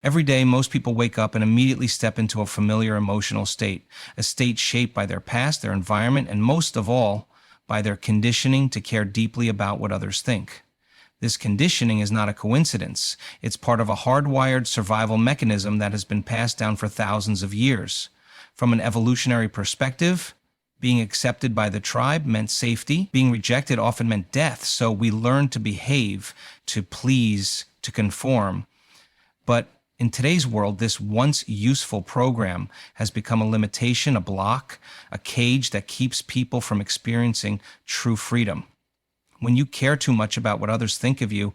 Every day, most people wake up and immediately step into a familiar emotional state, a state shaped by their past, their environment, and most of all, by their conditioning to care deeply about what others think. This conditioning is not a coincidence. It's part of a hardwired survival mechanism that has been passed down for thousands of years. From an evolutionary perspective, being accepted by the tribe meant safety. Being rejected often meant death. So we learned to behave, to please, to conform. But in today's world, this once useful program has become a limitation, a block, a cage that keeps people from experiencing true freedom. When you care too much about what others think of you,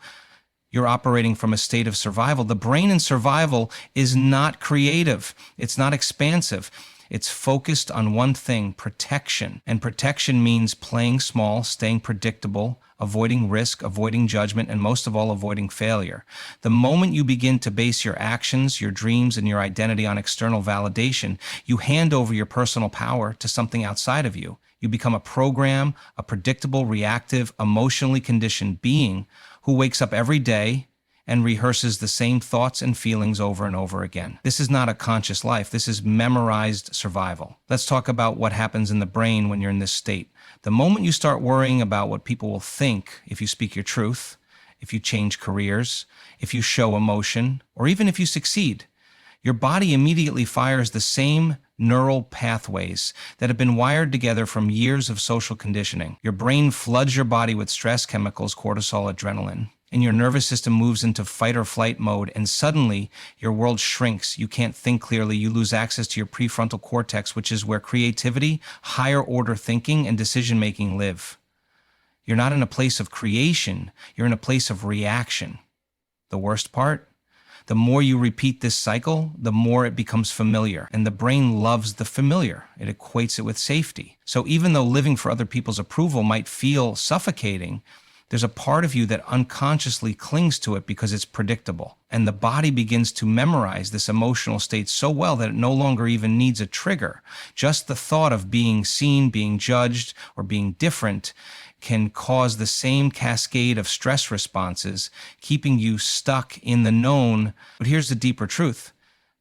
you're operating from a state of survival. The brain in survival is not creative. It's not expansive. It's focused on one thing, protection. And protection means playing small, staying predictable, avoiding risk, avoiding judgment, and most of all, avoiding failure. The moment you begin to base your actions, your dreams, and your identity on external validation, you hand over your personal power to something outside of you. You become a program, a predictable, reactive, emotionally conditioned being who wakes up every day and rehearses the same thoughts and feelings over and over again. This is not a conscious life. This is memorized survival. Let's talk about what happens in the brain when you're in this state. The moment you start worrying about what people will think if you speak your truth, if you change careers, if you show emotion, or even if you succeed, your body immediately fires the same neural pathways that have been wired together from years of social conditioning. Your brain floods your body with stress chemicals, cortisol, adrenaline, and your nervous system moves into fight or flight mode, and suddenly your world shrinks. You can't think clearly. You lose access to your prefrontal cortex, which is where creativity, higher order thinking, and decision-making live. You're not in a place of creation. You're in a place of reaction. The worst part? The more you repeat this cycle, the more it becomes familiar. And the brain loves the familiar. It equates it with safety. So even though living for other people's approval might feel suffocating, there's a part of you that unconsciously clings to it because it's predictable. And the body begins to memorize this emotional state so well that it no longer even needs a trigger. Just the thought of being seen, being judged, or being different can cause the same cascade of stress responses, keeping you stuck in the known. But here's the deeper truth.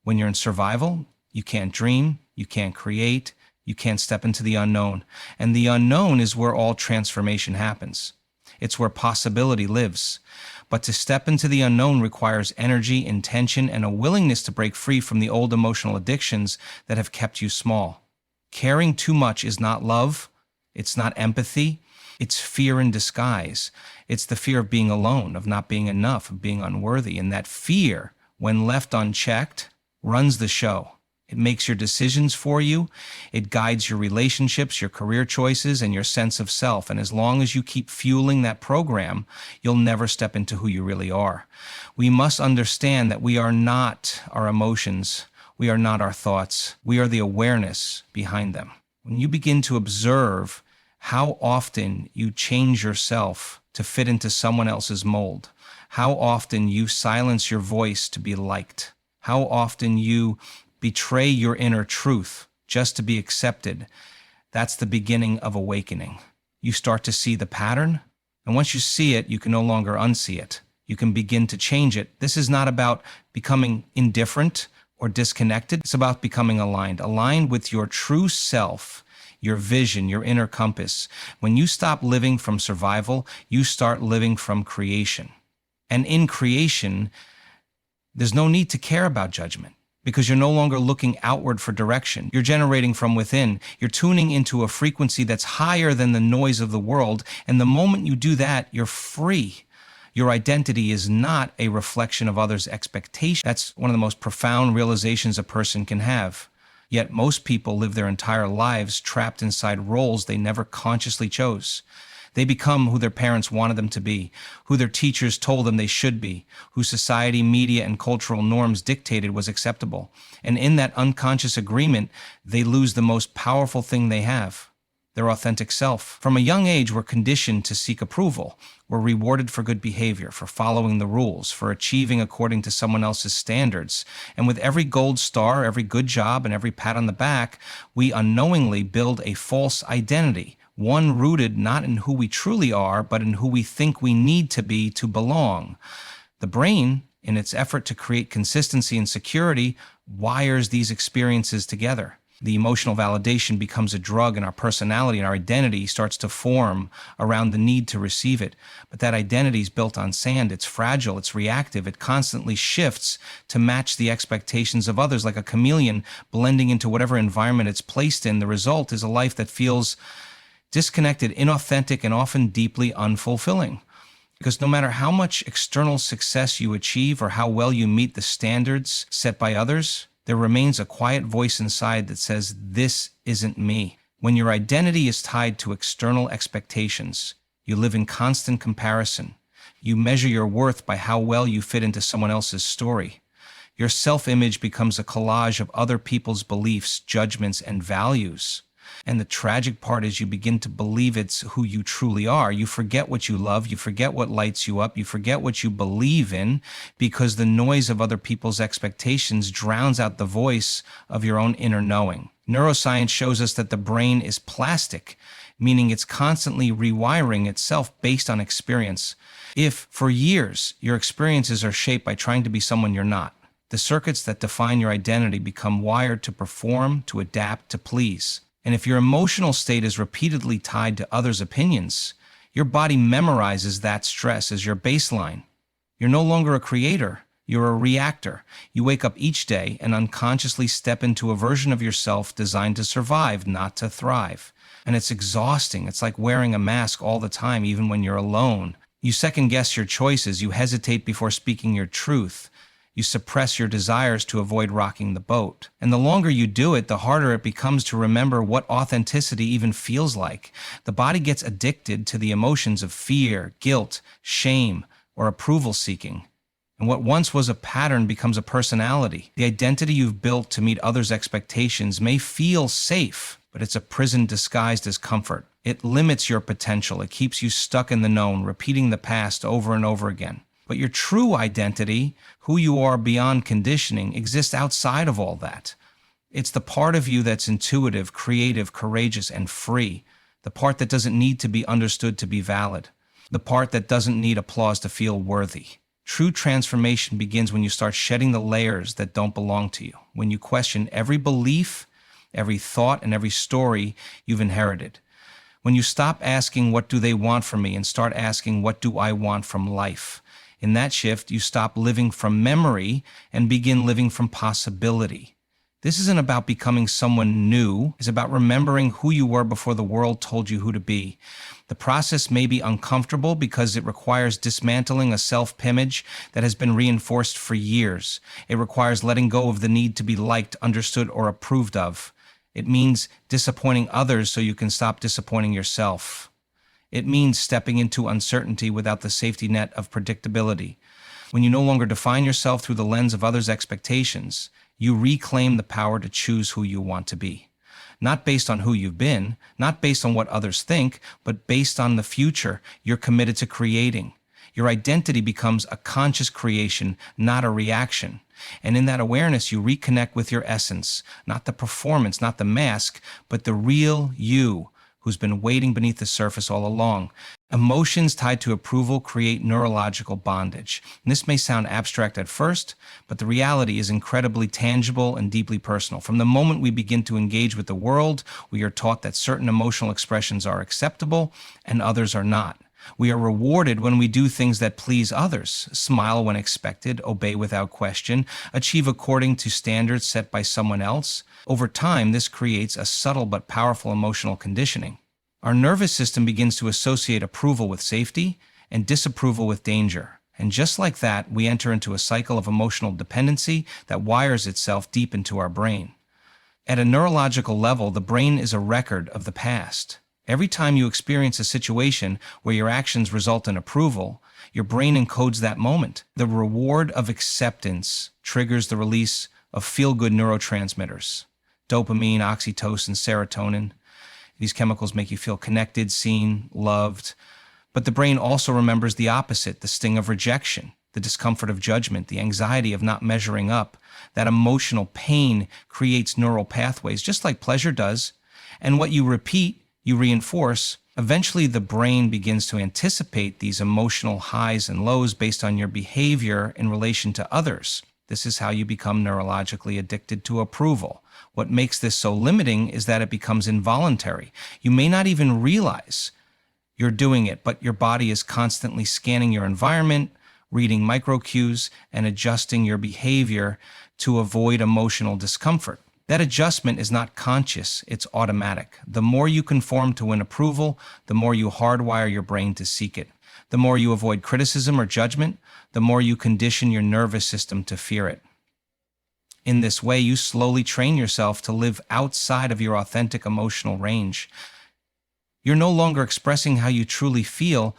When you're in survival, you can't dream, you can't create, you can't step into the unknown. And the unknown is where all transformation happens. It's where possibility lives. But to step into the unknown requires energy, intention, and a willingness to break free from the old emotional addictions that have kept you small. Caring too much is not love. It's not empathy. It's fear in disguise. It's the fear of being alone, of not being enough, of being unworthy. And that fear, when left unchecked, runs the show. It makes your decisions for you. It guides your relationships, your career choices, and your sense of self. And as long as you keep fueling that program, you'll never step into who you really are. We must understand that we are not our emotions. We are not our thoughts. We are the awareness behind them. When you begin to observe how often you change yourself to fit into someone else's mold, how often you silence your voice to be liked, how often you betray your inner truth just to be accepted, that's the beginning of awakening. You start to see the pattern, and once you see it, you can no longer unsee it. You can begin to change it. This is not about becoming indifferent or disconnected. It's about becoming aligned with your true self, your vision, your inner compass. When you stop living from survival, you start living from creation. And in creation, there's no need to care about judgment because you're no longer looking outward for direction. You're generating from within. You're tuning into a frequency that's higher than the noise of the world. And the moment you do that, you're free. Your identity is not a reflection of others' expectations. That's one of the most profound realizations a person can have. Yet most people live their entire lives trapped inside roles they never consciously chose. They become who their parents wanted them to be, who their teachers told them they should be, who society, media, and cultural norms dictated was acceptable. And in that unconscious agreement, they lose the most powerful thing they have, their authentic self. From a young age, we're conditioned to seek approval. We're rewarded for good behavior, for following the rules, for achieving according to someone else's standards. And with every gold star, every good job, and every pat on the back, we unknowingly build a false identity, one rooted not in who we truly are, but in who we think we need to be to belong. The brain in its effort to create consistency and security, wires these experiences together. The emotional validation becomes a drug, and our personality and our identity starts to form around the need to receive it. But that identity is built on sand. It's fragile, it's reactive, it constantly shifts to match the expectations of others, like a chameleon blending into whatever environment it's placed in. The result is a life that feels disconnected, inauthentic, and often deeply unfulfilling. Because no matter how much external success you achieve or how well you meet the standards set by others, there remains a quiet voice inside that says, "This isn't me." When your identity is tied to external expectations, you live in constant comparison. You measure your worth by how well you fit into someone else's story. Your self-image becomes a collage of other people's beliefs, judgments, and values. And the tragic part is you begin to believe it's who you truly are. You forget what you love, you forget what lights you up, you forget what you believe in, because the noise of other people's expectations drowns out the voice of your own inner knowing. Neuroscience shows us that the brain is plastic, meaning it's constantly rewiring itself based on experience. If, for years, your experiences are shaped by trying to be someone you're not, the circuits that define your identity become wired to perform, to adapt, to please. And if your emotional state is repeatedly tied to others' opinions, your body memorizes that stress as your baseline. You're no longer a creator, you're a reactor. You wake up each day and unconsciously step into a version of yourself designed to survive, not to thrive. And it's exhausting. It's like wearing a mask all the time, even when you're alone. You second-guess your choices, you hesitate before speaking your truth. You suppress your desires to avoid rocking the boat. And the longer you do it, the harder it becomes to remember what authenticity even feels like. The body gets addicted to the emotions of fear, guilt, shame, or approval seeking. And what once was a pattern becomes a personality. The identity you've built to meet others' expectations may feel safe, but it's a prison disguised as comfort. It limits your potential. It keeps you stuck in the known, repeating the past over and over again. But your true identity, who you are beyond conditioning, exists outside of all that. It's the part of you that's intuitive, creative, courageous, and free. The part that doesn't need to be understood to be valid. The part that doesn't need applause to feel worthy. True transformation begins when you start shedding the layers that don't belong to you. When you question every belief, every thought, and every story you've inherited. When you stop asking, "What do they want from me?" and start asking, "What do I want from life?" In that shift, you stop living from memory and begin living from possibility. This isn't about becoming someone new. It's about remembering who you were before the world told you who to be. The process may be uncomfortable because it requires dismantling a self-image that has been reinforced for years. It requires letting go of the need to be liked, understood, or approved of. It means disappointing others so you can stop disappointing yourself. It means stepping into uncertainty without the safety net of predictability. When you no longer define yourself through the lens of others' expectations, you reclaim the power to choose who you want to be. Not based on who you've been, not based on what others think, but based on the future you're committed to creating. Your identity becomes a conscious creation, not a reaction. And in that awareness, you reconnect with your essence, not the performance, not the mask, but the real you, who's been waiting beneath the surface all along. Emotions tied to approval create neurological bondage. And this may sound abstract at first, but the reality is incredibly tangible and deeply personal. From the moment we begin to engage with the world, we are taught that certain emotional expressions are acceptable and others are not. We are rewarded when we do things that please others, smile when expected, obey without question, achieve according to standards set by someone else. Over time, this creates a subtle but powerful emotional conditioning. Our nervous system begins to associate approval with safety and disapproval with danger. And just like that, we enter into a cycle of emotional dependency that wires itself deep into our brain. At a neurological level, the brain is a record of the past. Every time you experience a situation where your actions result in approval, your brain encodes that moment. The reward of acceptance triggers the release of feel-good neurotransmitters. Dopamine, oxytocin, serotonin. These chemicals make you feel connected, seen, loved. But the brain also remembers the opposite, the sting of rejection, the discomfort of judgment, the anxiety of not measuring up. That emotional pain creates neural pathways, just like pleasure does. And what you repeat, you reinforce. Eventually, the brain begins to anticipate these emotional highs and lows based on your behavior in relation to others. This is how you become neurologically addicted to approval. What makes this so limiting is that it becomes involuntary. You may not even realize you're doing it, but your body is constantly scanning your environment, reading microcues, and adjusting your behavior to avoid emotional discomfort. That adjustment is not conscious, it's automatic. The more you conform to win approval, the more you hardwire your brain to seek it. The more you avoid criticism or judgment, the more you condition your nervous system to fear it. In this way, you slowly train yourself to live outside of your authentic emotional range. You're no longer expressing how you truly feel,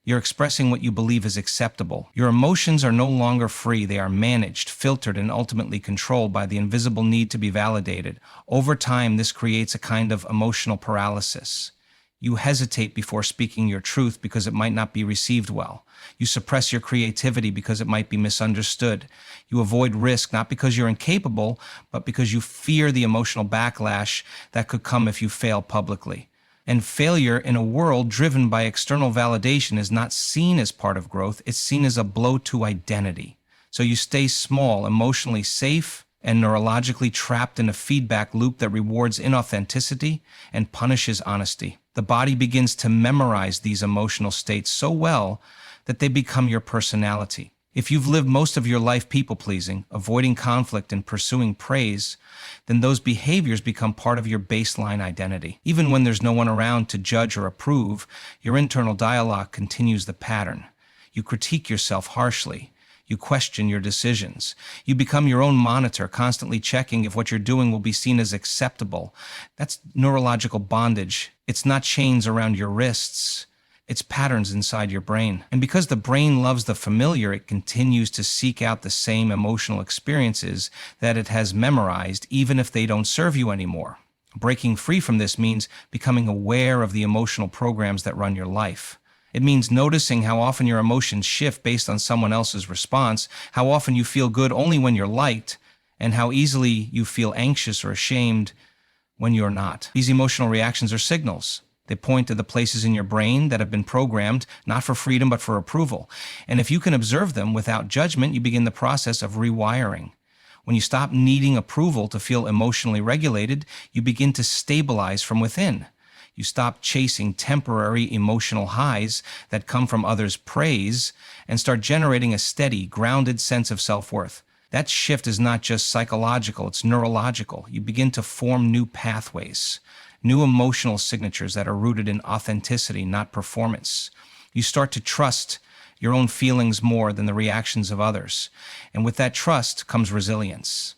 you're expressing what you believe is acceptable. Your emotions are no longer free, they are managed, filtered, and ultimately controlled by the invisible need to be validated. Over time, this creates a kind of emotional paralysis. You hesitate before speaking your truth because it might not be received well. You suppress your creativity because it might be misunderstood. You avoid risk not because you're incapable, but because you fear the emotional backlash that could come if you fail publicly. And failure in a world driven by external validation is not seen as part of growth, it's seen as a blow to identity. So you stay small, emotionally safe, and neurologically trapped in a feedback loop that rewards inauthenticity and punishes honesty. The body begins to memorize these emotional states so well that they become your personality. If you've lived most of your life people-pleasing, avoiding conflict, and pursuing praise, then those behaviors become part of your baseline identity. Even when there's no one around to judge or approve, your internal dialogue continues the pattern. You critique yourself harshly. You question your decisions. You become your own monitor, constantly checking if what you're doing will be seen as acceptable. That's neurological bondage. It's not chains around your wrists. It's patterns inside your brain. And because the brain loves the familiar, it continues to seek out the same emotional experiences that it has memorized, even if they don't serve you anymore. Breaking free from this means becoming aware of the emotional programs that run your life. It means noticing how often your emotions shift based on someone else's response, how often you feel good only when you're liked, and how easily you feel anxious or ashamed when you're not. These emotional reactions are signals. They point to the places in your brain that have been programmed, not for freedom, but for approval. And if you can observe them without judgment, you begin the process of rewiring. When you stop needing approval to feel emotionally regulated, you begin to stabilize from within. You stop chasing temporary emotional highs that come from others' praise and start generating a steady, grounded sense of self-worth. That shift is not just psychological, it's neurological. You begin to form new pathways, new emotional signatures that are rooted in authenticity, not performance. You start to trust your own feelings more than the reactions of others. And with that trust comes resilience.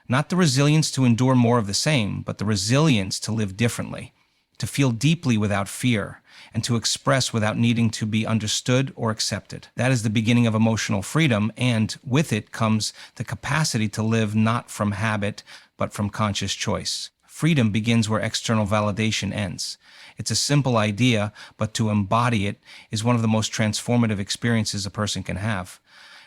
Not the resilience to endure more of the same, but the resilience to live differently, to feel deeply without fear, and to express without needing to be understood or accepted. That is the beginning of emotional freedom, and with it comes the capacity to live not from habit, but from conscious choice. Freedom begins where external validation ends. It's a simple idea, but to embody it is one of the most transformative experiences a person can have.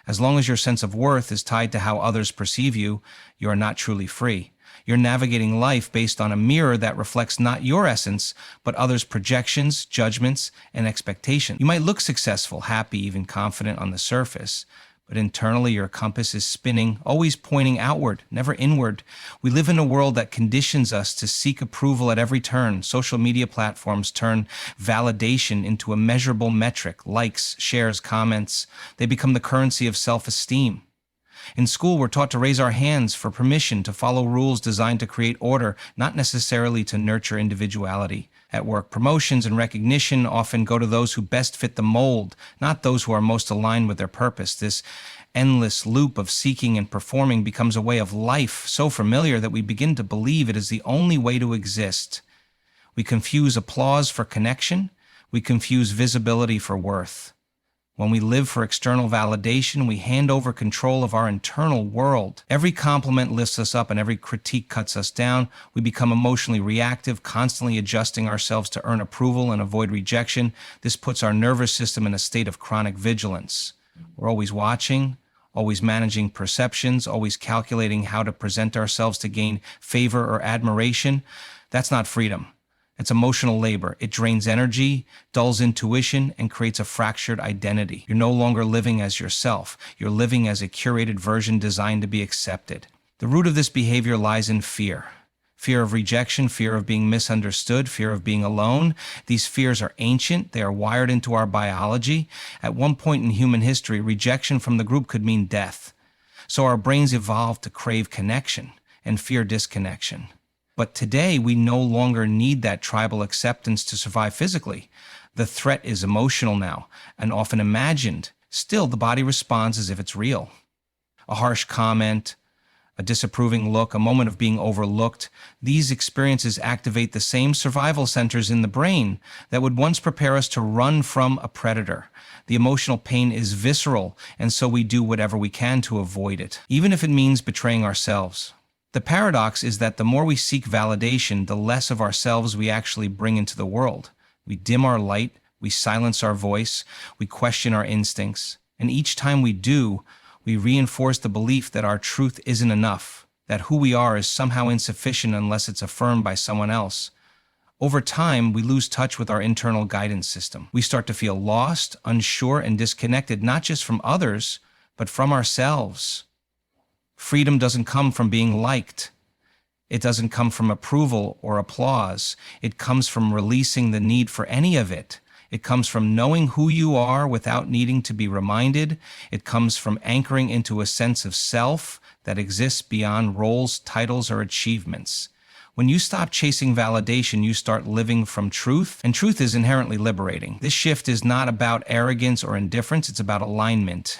As long as your sense of worth is tied to how others perceive you, you are not truly free. You're navigating life based on a mirror that reflects not your essence, but others' projections, judgments, and expectations. You might look successful, happy, even confident on the surface, but internally your compass is spinning, always pointing outward, never inward. We live in a world that conditions us to seek approval at every turn. Social media platforms turn validation into a measurable metric. Likes, shares, comments. They become the currency of self-esteem. In school, we're taught to raise our hands for permission, to follow rules designed to create order, not necessarily to nurture individuality. At work, promotions and recognition often go to those who best fit the mold, not those who are most aligned with their purpose. This endless loop of seeking and performing becomes a way of life so familiar that we begin to believe it is the only way to exist. We confuse applause for connection. We confuse visibility for worth. When we live for external validation, we hand over control of our internal world. Every compliment lifts us up and every critique cuts us down. We become emotionally reactive, constantly adjusting ourselves to earn approval and avoid rejection. This puts our nervous system in a state of chronic vigilance. We're always watching, always managing perceptions, always calculating how to present ourselves to gain favor or admiration. That's not freedom. It's emotional labor. It drains energy, dulls intuition, and creates a fractured identity. You're no longer living as yourself. You're living as a curated version designed to be accepted. The root of this behavior lies in fear. Fear of rejection, fear of being misunderstood, fear of being alone. These fears are ancient. They are wired into our biology. At one point in human history, rejection from the group could mean death. So our brains evolved to crave connection and fear disconnection. But today, we no longer need that tribal acceptance to survive physically. The threat is emotional now, and often imagined. Still, the body responds as if it's real. A harsh comment, a disapproving look, a moment of being overlooked. These experiences activate the same survival centers in the brain that would once prepare us to run from a predator. The emotional pain is visceral, and so we do whatever we can to avoid it, even if it means betraying ourselves. The paradox is that the more we seek validation, the less of ourselves we actually bring into the world. We dim our light, we silence our voice, we question our instincts, and each time we do, we reinforce the belief that our truth isn't enough, that who we are is somehow insufficient unless it's affirmed by someone else. Over time, we lose touch with our internal guidance system. We start to feel lost, unsure, and disconnected, not just from others, but from ourselves. Freedom doesn't come from being liked. It doesn't come from approval or applause. It comes from releasing the need for any of it. It comes from knowing who you are without needing to be reminded. It comes from anchoring into a sense of self that exists beyond roles, titles, or achievements. When you stop chasing validation, you start living from truth, and truth is inherently liberating. This shift is not about arrogance or indifference. It's about alignment.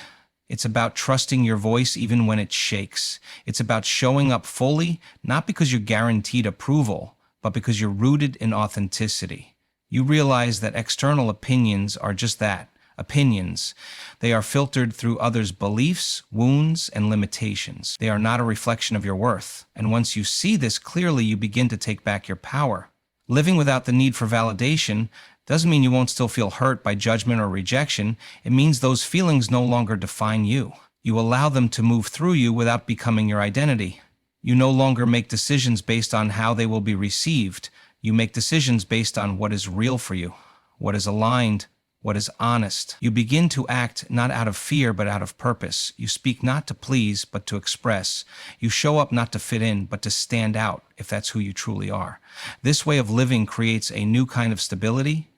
It's about trusting your voice even when it shakes. It's about showing up fully, not because you're guaranteed approval, but because you're rooted in authenticity. You realize that external opinions are just that, opinions. They are filtered through others' beliefs, wounds, and limitations. They are not a reflection of your worth. And once you see this clearly, you begin to take back your power. Living without the need for validation doesn't mean you won't still feel hurt by judgment or rejection. It means those feelings no longer define you. You allow them to move through you without becoming your identity. You no longer make decisions based on how they will be received. You make decisions based on what is real for you, what is aligned, what is honest. You begin to act not out of fear, but out of purpose. You speak not to please, but to express. You show up not to fit in, but to stand out, if that's who you truly are. This way of living creates a new kind of stability,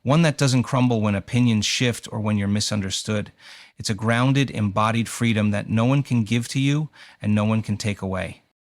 one that doesn't crumble when opinions shift or when you're misunderstood. It's a grounded, embodied freedom that no one can give to you and no one can take away.